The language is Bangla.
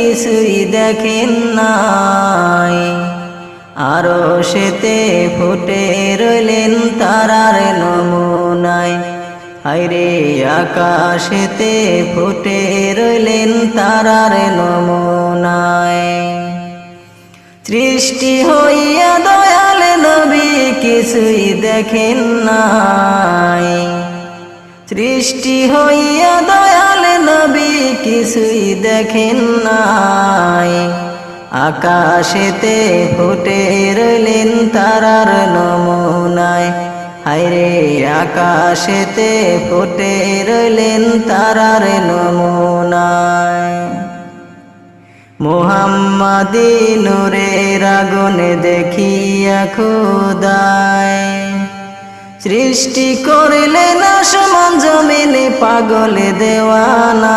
কিছুই দেখেন নাই। আরশেতে ফুটে রইলেন তারার নমুনায়। হায়রে আকাশেতে ফুটে রইলেন তারার নমুনায়। সৃষ্টি হইয়া দয়াল নবী কিছুই দেখেন নাই। সৃষ্টি হইয়া দয়াল নবী কিছুই দেখেন নাই। আকাশেতে ফুটে রইলেন তারার নমুনায়। হায়রে আকাশেতে ফুটে রইলেন তারার নমুনায়। মুহাম্মাদি নূরের আগুন দেখিয়া খোদায় সৃষ্টি করিলেন আসমান জমিনে পাগল দেওয়ানা।